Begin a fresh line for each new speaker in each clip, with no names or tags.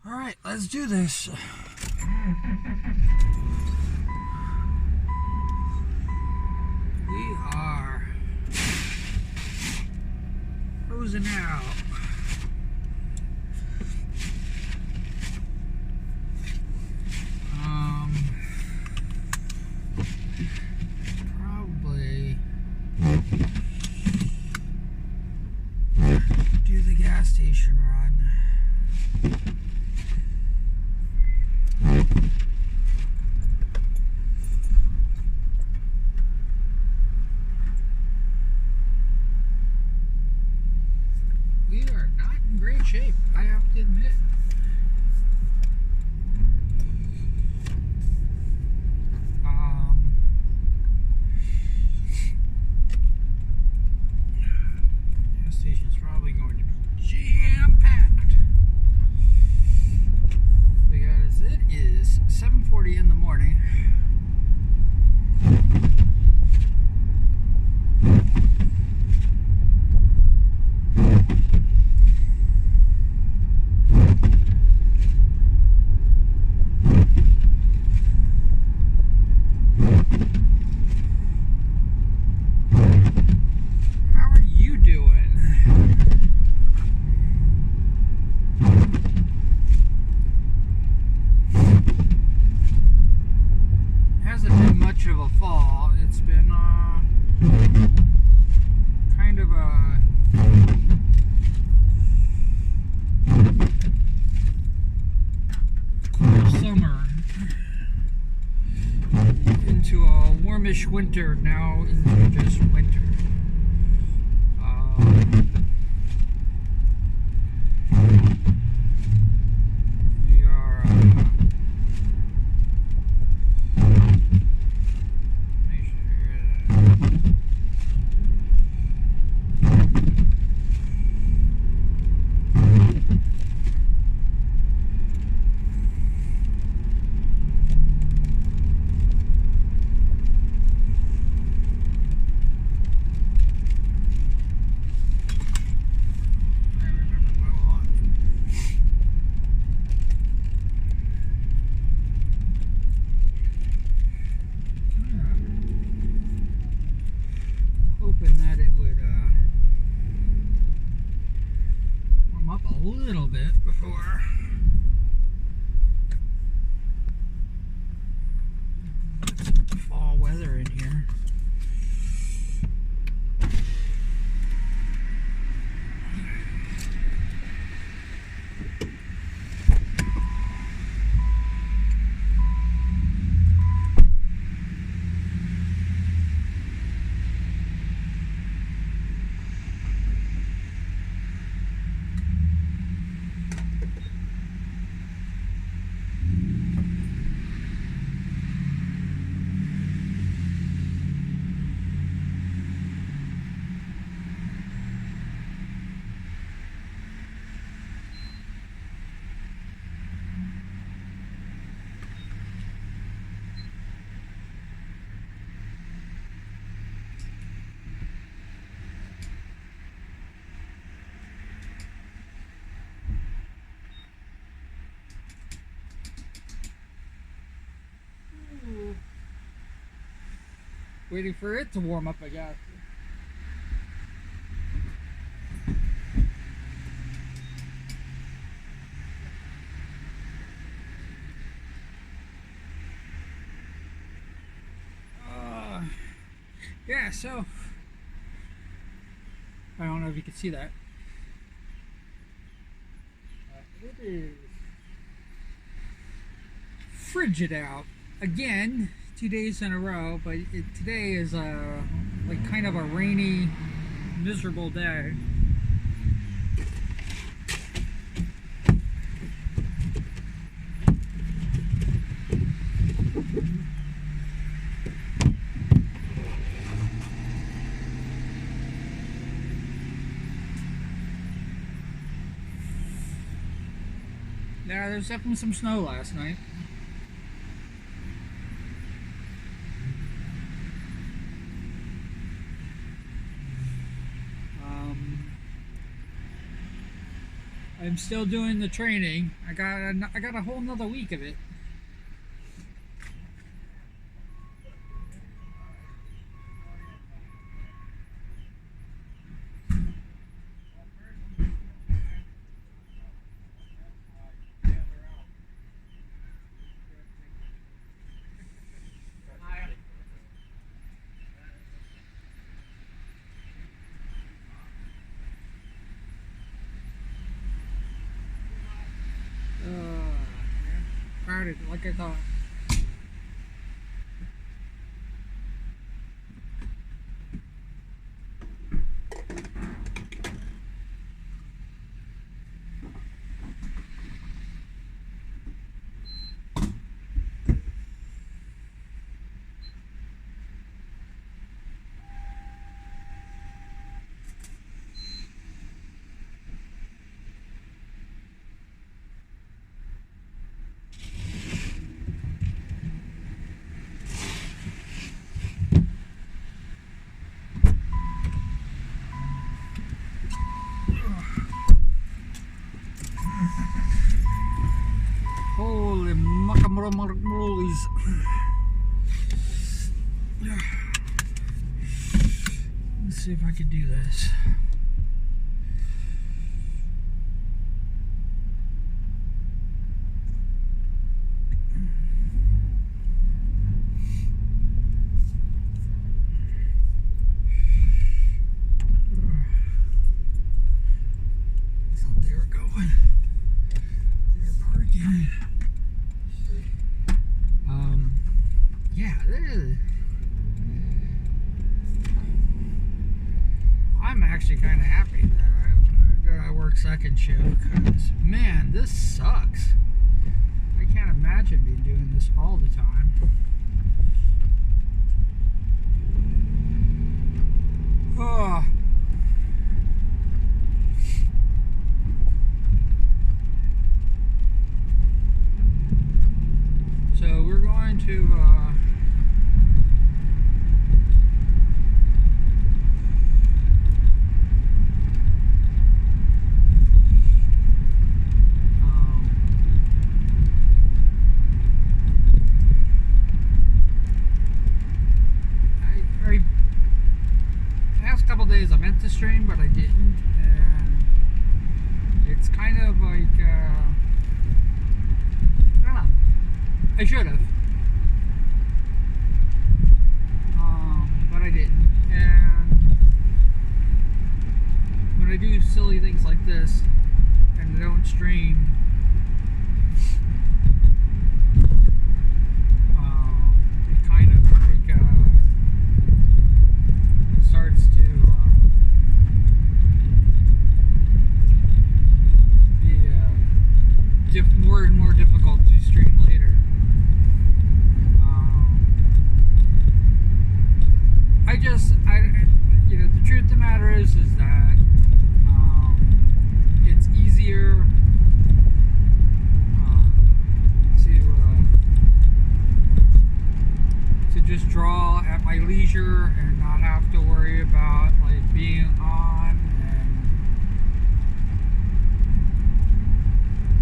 All right, let's do this. We are closing out. Probably do the gas station run. We are not in great shape, I have to admit. Gas station's probably going to be jam-packed because it is 7:40 in the morning. How are you doing? Hasn't been much of a fall. It's been kind of a cool summer into a warmish winter, now into just winter. We are make sure I remember my log. Hoping that it would warm up a little bit before fall weather in here. Waiting for it to warm up, I guess. Yeah, so I don't know if you can see that. It is frigid out again, 2 days in a row, but today is like kind of a rainy, miserable day. Yeah, there's definitely some snow last night. I'm still doing the training. I got a whole nother week of it. Crowded, like I thought. Holy muckamulies. Let's see if I can do this. They were going. They were parking. Yeah, I'm actually kind of happy that I work second shift, because man, this sucks. I can't imagine me doing this all the time. Oh. So we're going to past couple days I meant to stream, but I didn't, and it's kind of like I don't know. I should have, but I didn't. And when I do silly things like this and I don't stream, it kind of like starts to be more and more difficult to stream later. You know, the truth of the matter is that it's easier to just draw at my leisure and not have to worry about like being on. And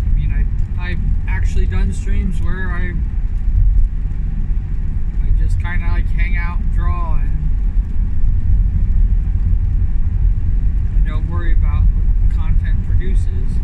I mean, I've actually done streams where I just kind of like hang out and draw and don't worry about what the content produces.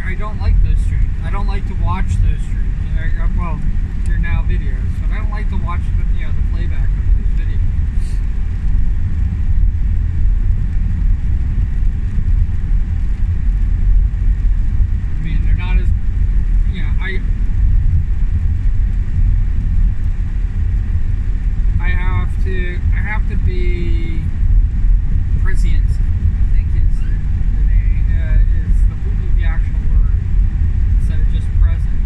I don't like those streams. I don't like to watch those streams. Well, they're now videos, but I don't like to watch the playback of those videos. I mean, they're not as, I have to be prescient, I think is the name, is the actual word, instead of just present.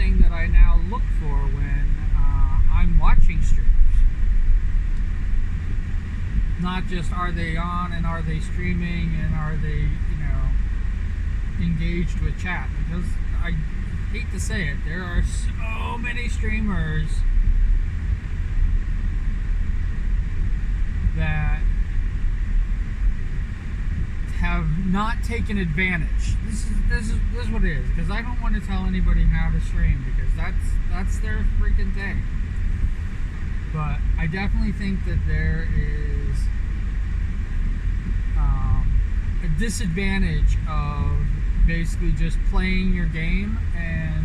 thing that I now look for when I'm watching streamers. Not just are they on and are they streaming and are they, engaged with chat. Because I hate to say it, there are so many streamers that have not taken advantage. This is what it is. Because I don't want to tell anybody how to stream, because that's their freaking thing. But I definitely think that there is a disadvantage of basically just playing your game and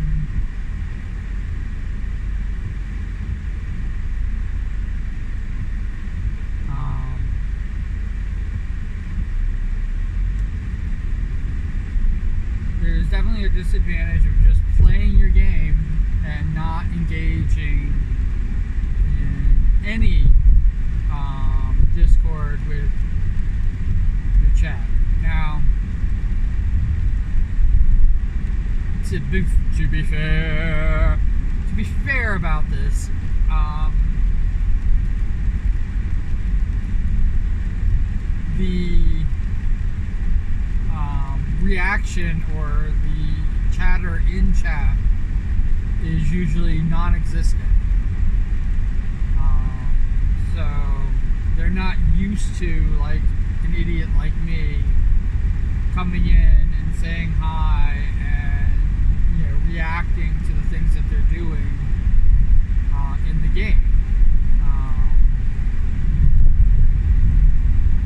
there's definitely a disadvantage of just playing your game and not engaging in any Discord with your chat. Now, to be fair about this, the reaction or the chatter in chat is usually non-existent. So they're not used to, like, an idiot like me coming in and saying hi and reacting to the things that they're doing in the game.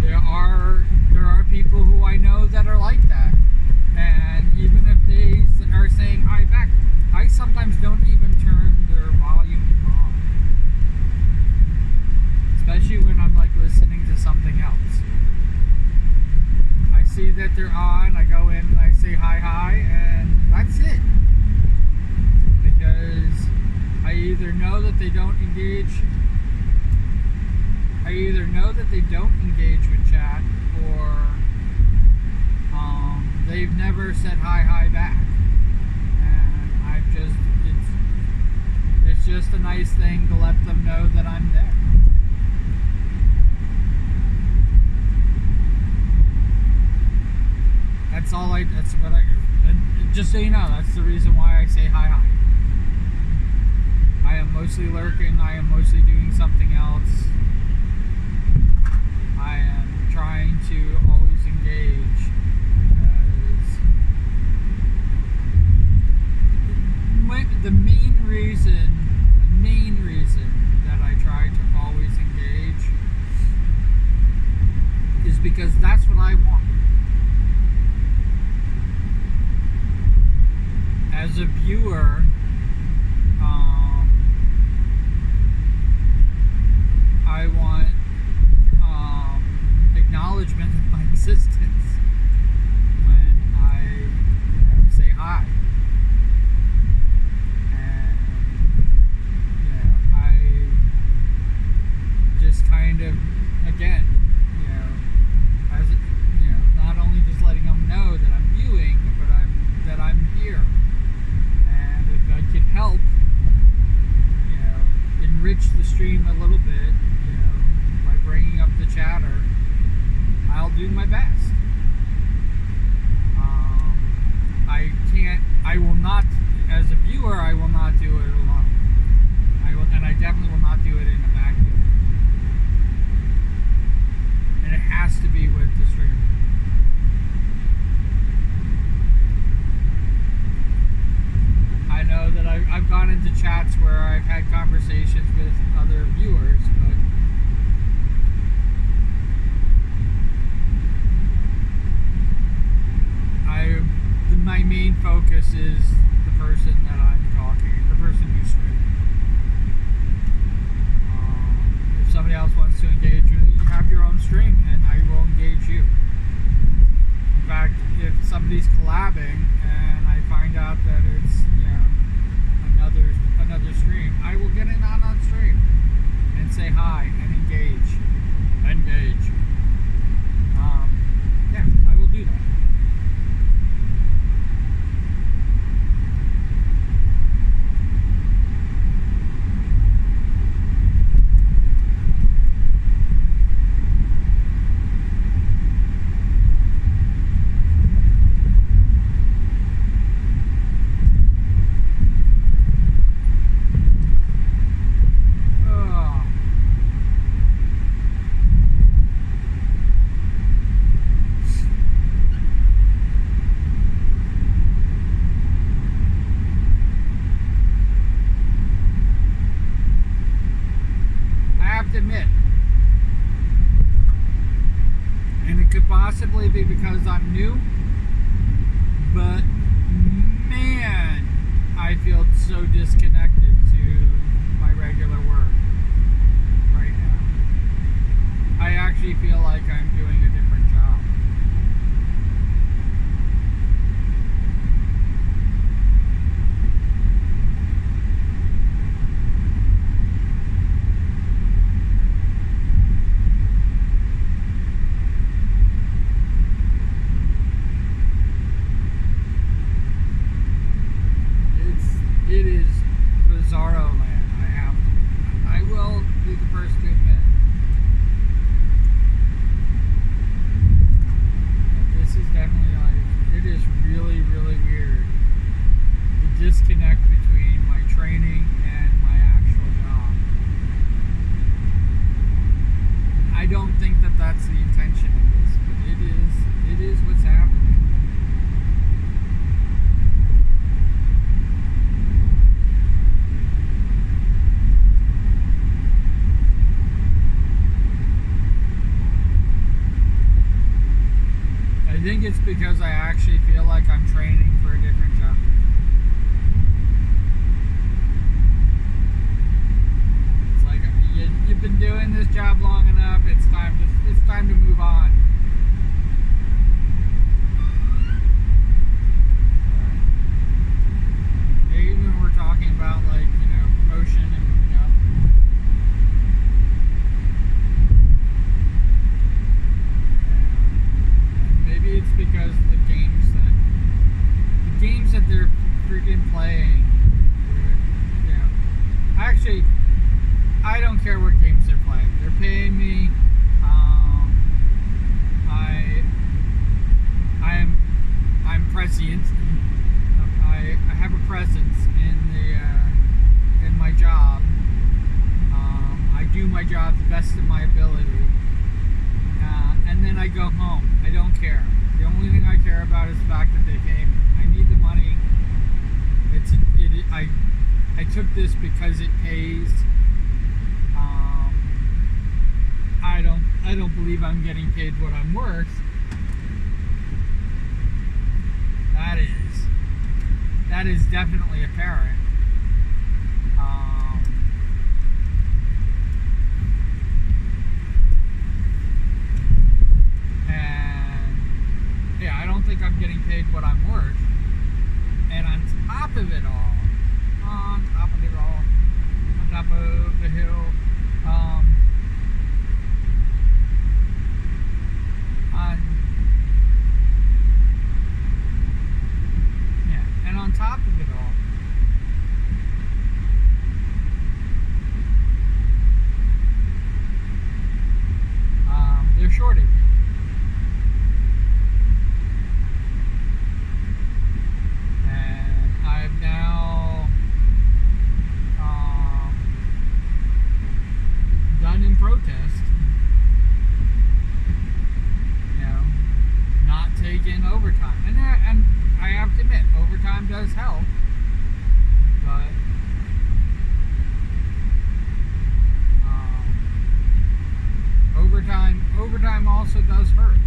There are people who I know that are like that, and even if they are saying hi back, I sometimes don't even turn their volume on, especially when I'm like listening to something else. I see that they're on, I go in and I say hi, and that's it. Because I either know that they don't engage with chat, or they've never said hi back. And it's just a nice thing to let them know that I'm there. Just so you know, that's the reason why I say hi. I am mostly lurking, I am mostly doing something else. I am trying to always engage, because the main reason that I try to always engage is because that's what I want. As a viewer, I want acknowledgement of my existence when I say hi. And I just kind of, again, as not only just letting them know that I'm viewing, but that I'm here. And if I could help, enrich the stream a little bit, by bringing up the chatter, I'll do my best. I will not, as a viewer, I will not do it alone. And I definitely will not do it in a vacuum. And it has to be with the streamer. I know that I've gone into chats where I've had conversations with other viewers, but my main focus is the person that I'm talking, the person who's streaming. If somebody else wants to engage with you, have your own stream, and I will engage you. In fact, if somebody's collabing and I find out that it's another stream, I will get in on stream and say hi and engage. Yeah, I will do that. possibly be because I'm new, but man, I feel so disconnected to my regular work right now. I actually feel like I'm doing a different job. It is bizarro land. I will be the first to admit. But this is definitely it is really, really weird. The disconnect between my training and my actual job. I don't think that that's the intention of this, but it is what's happening. I think it's because I actually feel like I'm training for a different job. It's like you've been doing this job long enough. It's time to move on. Maybe when we're talking about promotion and moving up. Maybe it's because the games that they're freaking playing, I don't care what games they're playing. They're paying me. I'm prescient. I have a presence in my job. I do my job the best of my ability. And then I go home. I don't care. The only thing I care about is the fact that they pay me. I need the money. I took this because it pays. I don't believe I'm getting paid what I'm worth. That is definitely apparent. I don't think I'm getting paid what I'm worth. And on top of it all, on top of the hill, and on top of it all, they're shorting me. I've now done in protest, not taking overtime, and I have to admit, overtime does help, but overtime also does hurt.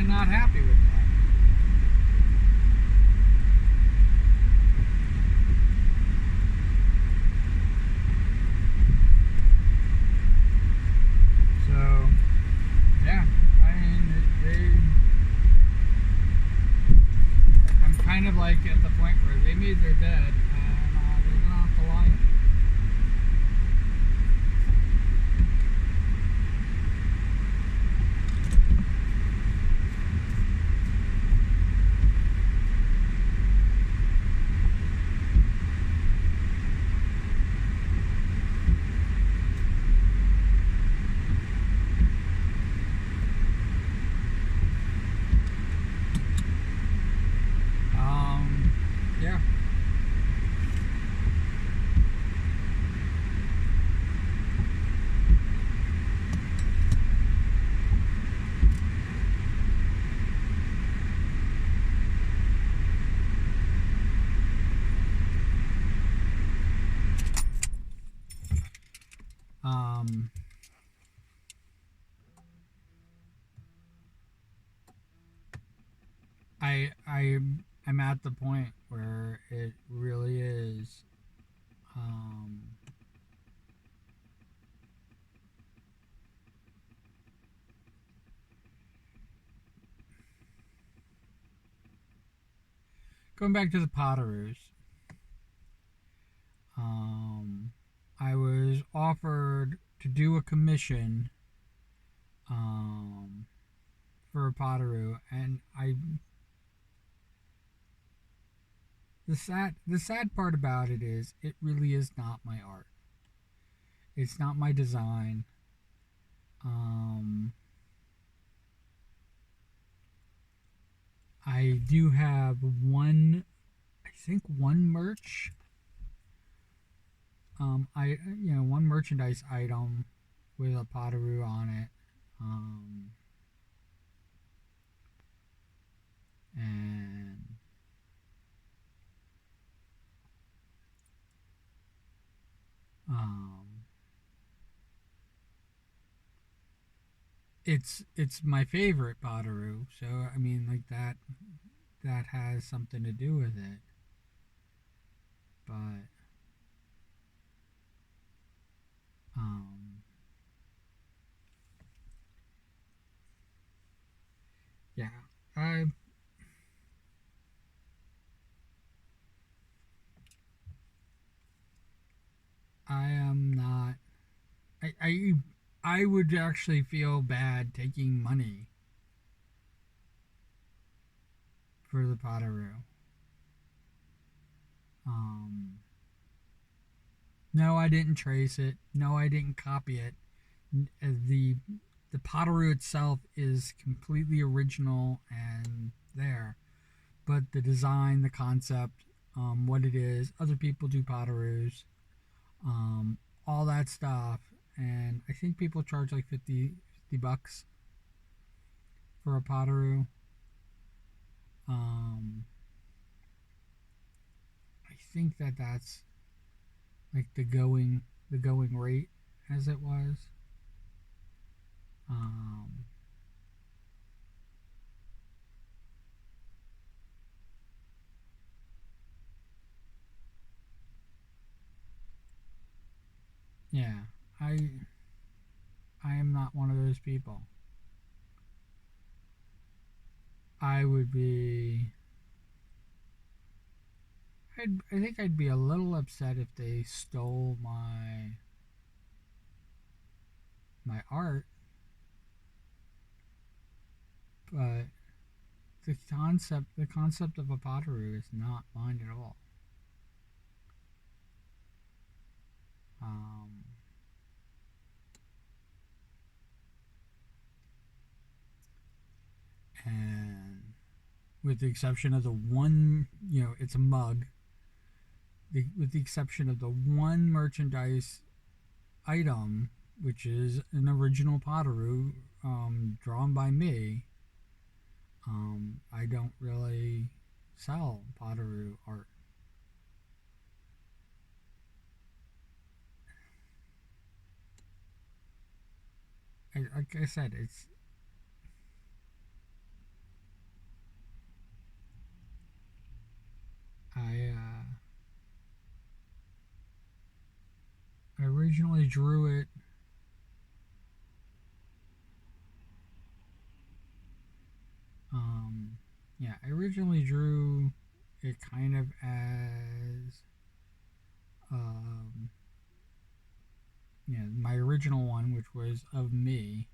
Not happy with that. So, yeah, I'm kind of like at the point where they made their bed and they don't have to lie in it. I'm at the point where it really is. Um, Going back to the Potteroos, um, I was offered to do a commission um, for a Potteroo, and the sad part about it is it really is not my art. It's not my design. Um, I do have I think one merch. One merchandise item with a Potteroo on it. Um, and um, it's my favorite Potteroo. So I mean, like that has something to do with it. But um, yeah, I I am not. I I I would actually feel bad taking money for the Potteroo. Um, no, I didn't trace it. No, I didn't copy it. The Potteroo itself is completely original and there, but the design, the concept, what it is, other people do Potteroos, um, all that stuff, and I think people charge like 50 bucks for a Potteroo. Um, I think that's like the going rate as it was. Um, yeah, I I am not one of those people. I would be. I think I'd be a little upset if they stole my art, but the concept of a Potteroo is not mine at all. Um, and with the exception of the one, it's a mug. With the exception of the one merchandise item, which is an original Potteroo drawn by me, I don't really sell Potteroo art. Like I said, I I originally drew it. Um, yeah, I originally drew it kind of as um, my original one, which was of me,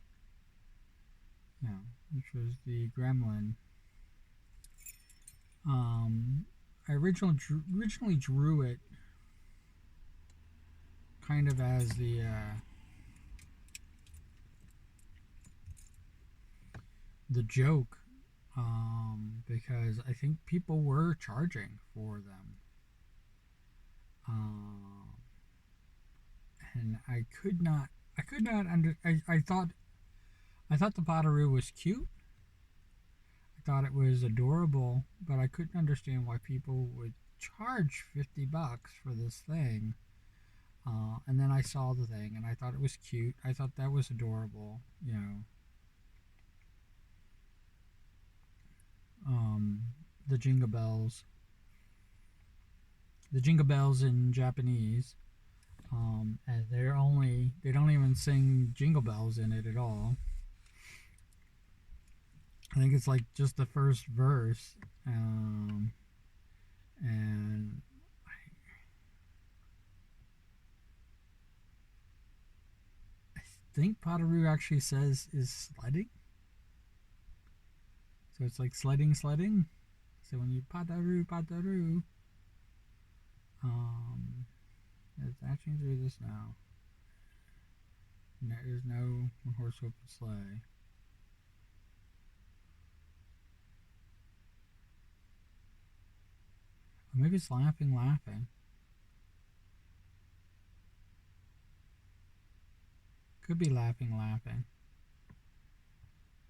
which was the gremlin. Um, I originally drew it kind of as the joke, because I think people were charging for them, um, and I could not I thought the Potteroo was cute. I thought it was adorable, but I couldn't understand why people would charge 50 bucks for this thing. And then I saw the thing and I thought it was cute. I thought that was adorable. the jingle bells. The jingle bells in Japanese, and they don't even sing jingle bells in it at all. I think it's like just the first verse, and I think Padaru actually says is sledding. So it's like sledding, sledding. So when you Padaru, Padaru, um, it's dashing through the snow. And there is no horse open sleigh. Or maybe it's laughing, laughing. Could be laughing, laughing.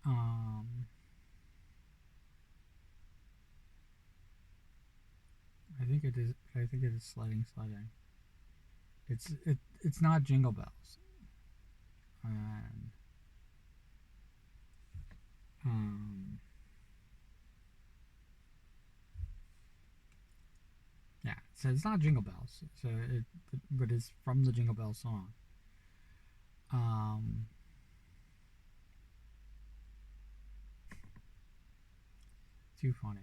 Um, I think it is. I think it is sledding, sledding. It's not jingle bells. And um, yeah, so it's not jingle bells. So but it's from the Jingle Bell song. Um, too funny.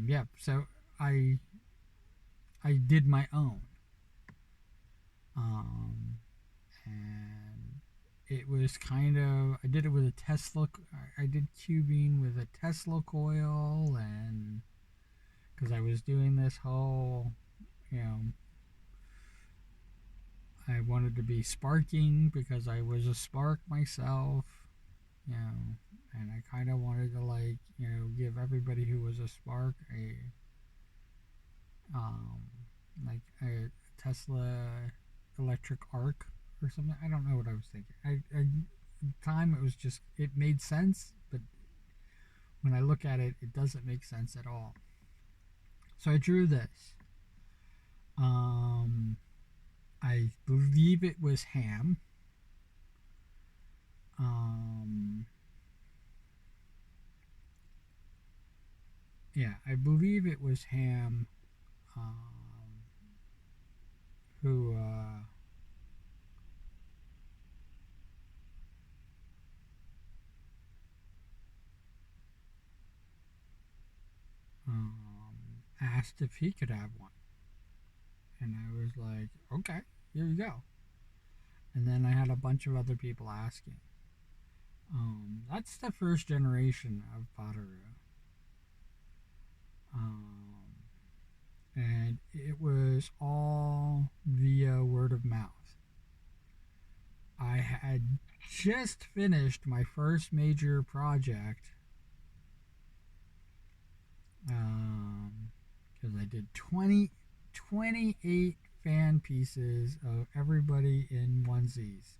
Yeah. So I I did my own. Um, and it was kind of I did it with a Tesla. I did cubing with a Tesla coil, and because I was doing this whole, you know, I wanted to be sparking because I was a spark myself, you know, and I kind of wanted to like, you know, give everybody who was a spark a um like a Tesla electric arc or something. I don't know what I was thinking. At the time it was just it made sense, but when I look at it, it doesn't make sense at all. So I drew this. Um, I believe it was ham. Um, yeah, I believe it was ham. Um, who asked if he could have one, and I was like, okay, here you go. And then I had a bunch of other people asking. That's the first generation of Potteru. Um, and it was all via word of mouth. I had just finished my first major project because I did 28 fan pieces of everybody in onesies.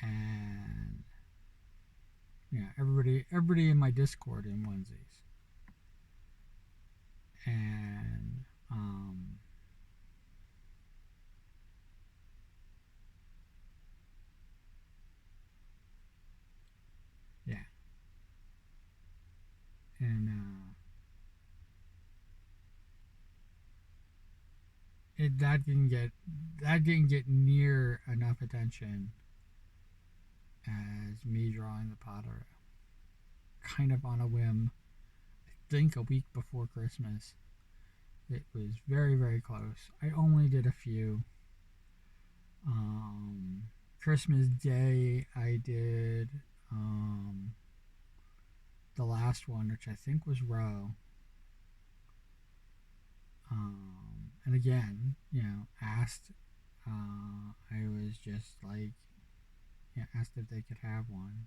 And yeah, everybody in my Discord in onesies. And yeah, and it that didn't get near enough attention as me drawing the Potter, kind of on a whim. I think a week before Christmas. It was very very close. I only did a few. Um, Christmas Day I did the last one, which I think was Row. And again, you know, asked. I was just like, yeah, asked if they could have one,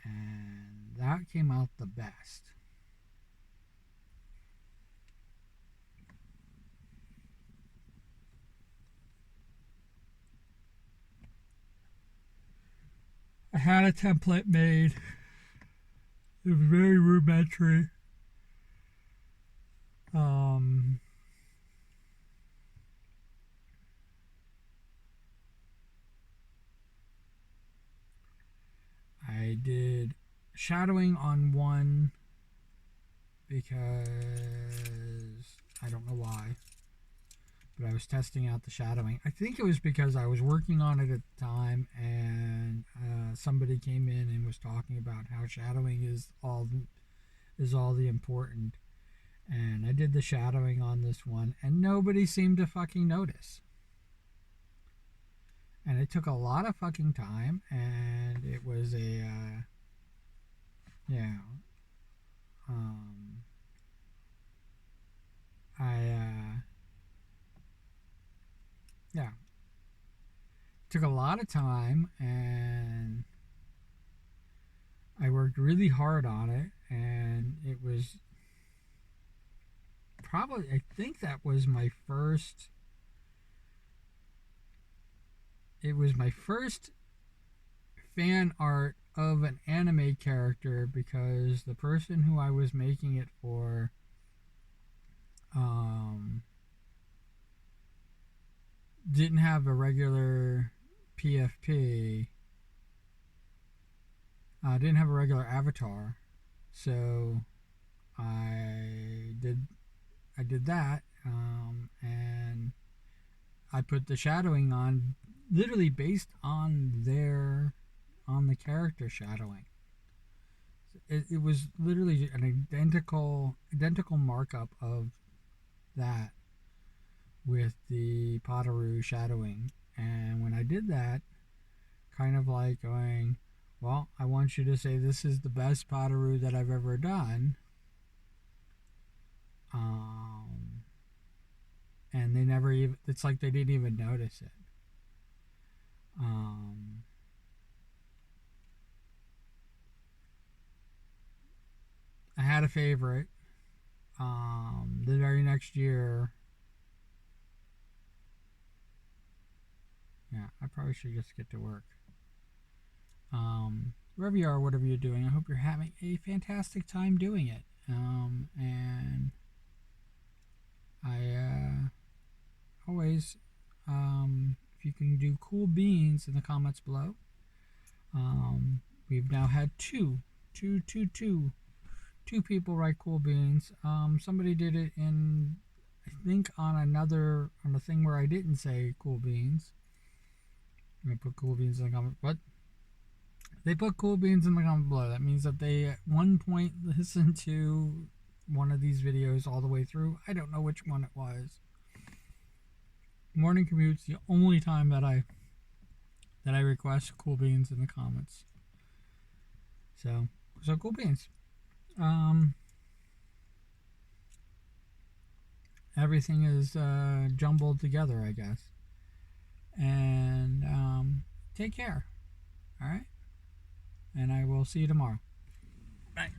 and that came out the best. I had a template made. It was very rudimentary. Um, I did shadowing on one because I don't know why, but I was testing out the shadowing. I think it was because I was working on it at the time, and somebody came in and was talking about how shadowing is all the important. And I did the shadowing on this one, and nobody seemed to fucking notice. And it took a lot of fucking time, and it was a yeah. Yeah, took a lot of time, and I worked really hard on it, and it was probably, I think that was my first, it was my first fan art of an anime character, because the person who I was making it for didn't have a regular PFP, didn't have a regular avatar, so I did that, and I put the shadowing on, literally based on the character shadowing. It was literally an identical markup of that with the Potaru shadowing. And when I did that, kind of like going, well, I want you to say this is the best Potaru that I've ever done. And they never even, it's like they didn't even notice it. I had a favorite. The very next year, yeah, I probably should just get to work. Wherever you are, whatever you're doing, I hope you're having a fantastic time doing it. And I always, if you can do cool beans in the comments below. We've now had two people write cool beans. Somebody did it in, I think, on a thing where I didn't say cool beans. I'm gonna put cool beans in the comment. What? They put cool beans in the comment below. That means that they at one point listened to one of these videos all the way through. I don't know which one it was. Morning Commute's the only time that I request cool beans in the comments. So cool beans. Everything is jumbled together, I guess. And take care. All right. And I will see you tomorrow. Bye.